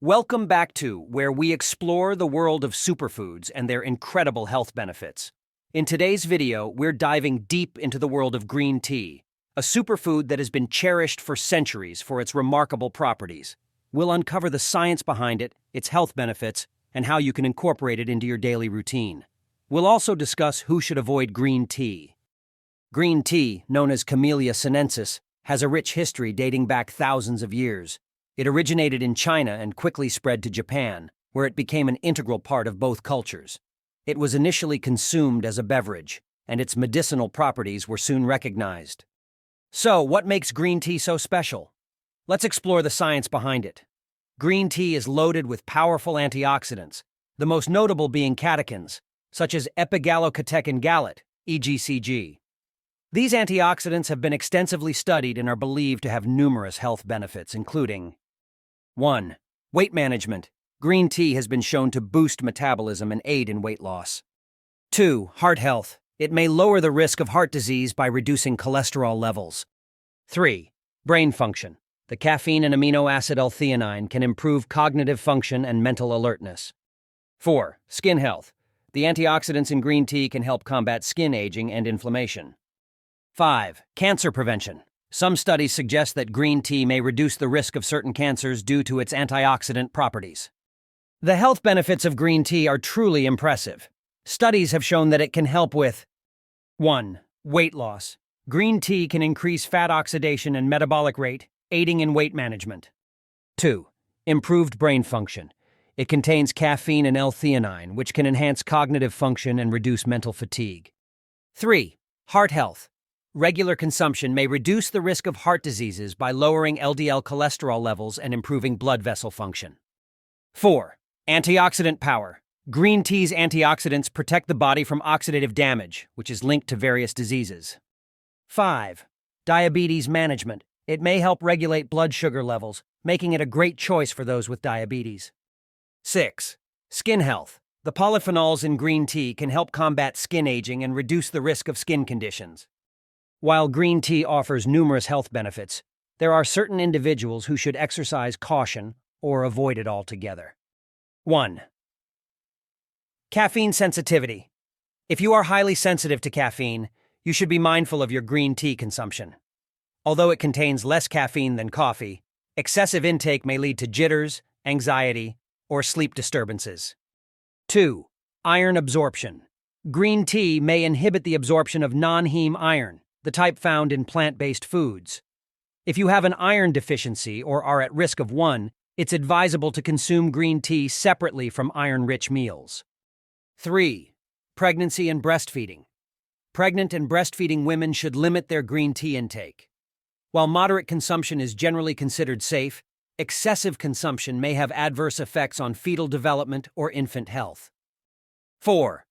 Welcome back to where we explore the world of superfoods and their incredible health benefits. In today's video, we're diving deep into the world of green tea, a superfood that has been cherished for centuries for its remarkable properties. We'll uncover the science behind it, its health benefits, and how you can incorporate it into your daily routine. We'll also discuss who should avoid green tea. Green tea, known as Camellia sinensis, has a rich history dating back thousands of years. It originated in China and quickly spread to Japan, where it became an integral part of both cultures. It was initially consumed as a beverage, and its medicinal properties were soon recognized. So, what makes green tea so special? Let's explore the science behind it. Green tea is loaded with powerful antioxidants, the most notable being catechins, such as epigallocatechin gallate, EGCG. These antioxidants have been extensively studied and are believed to have numerous health benefits, including 1. Weight management. Green tea has been shown to boost metabolism and aid in weight loss. 2. Heart health. It may lower the risk of heart disease by reducing cholesterol levels. 3. Brain function. The caffeine and amino acid L-theanine can improve cognitive function and mental alertness. 4. Skin health. The antioxidants in green tea can help combat skin aging and inflammation. 5. Cancer prevention. Some studies suggest that green tea may reduce the risk of certain cancers due to its antioxidant properties. The health benefits of green tea are truly impressive. Studies have shown that it can help with 1. Weight loss. Green tea can increase fat oxidation and metabolic rate, aiding in weight management. 2. Improved brain function. It contains caffeine and L-theanine, which can enhance cognitive function and reduce mental fatigue. 3. Heart health. Regular consumption may reduce the risk of heart diseases by lowering LDL cholesterol levels and improving blood vessel function. 4. Antioxidant power. Green tea's antioxidants protect the body from oxidative damage, which is linked to various diseases. 5. Diabetes management. It may help regulate blood sugar levels, making it a great choice for those with diabetes. 6. Skin health. The polyphenols in green tea can help combat skin aging and reduce the risk of skin conditions. While green tea offers numerous health benefits, there are certain individuals who should exercise caution or avoid it altogether. 1. Caffeine sensitivity. If you are highly sensitive to caffeine, you should be mindful of your green tea consumption. Although it contains less caffeine than coffee, excessive intake may lead to jitters, anxiety, or sleep disturbances. 2. Iron absorption. Green tea may inhibit the absorption of non-heme iron, the type found in plant-based foods. If you have an iron deficiency or are at risk of one, it's advisable to consume green tea separately from iron-rich meals. 3. Pregnancy and breastfeeding. Pregnant and breastfeeding women should limit their green tea intake. While moderate consumption is generally considered safe, excessive consumption may have adverse effects on fetal development or infant health. 4.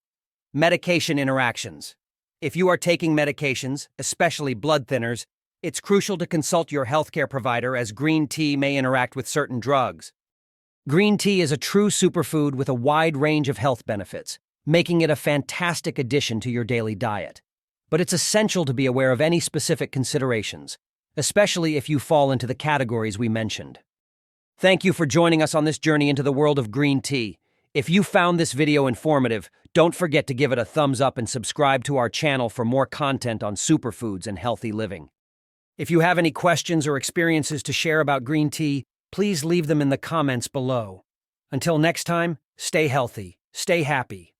Medication interactions. If you are taking medications, especially blood thinners, it's crucial to consult your healthcare provider as green tea may interact with certain drugs. Green tea is a true superfood with a wide range of health benefits, making it a fantastic addition to your daily diet. But it's essential to be aware of any specific considerations, especially if you fall into the categories we mentioned. Thank you for joining us on this journey into the world of green tea. If you found this video informative, don't forget to give it a thumbs up and subscribe to our channel for more content on superfoods and healthy living. If you have any questions or experiences to share about green tea, please leave them in the comments below. Until next time, stay healthy, stay happy,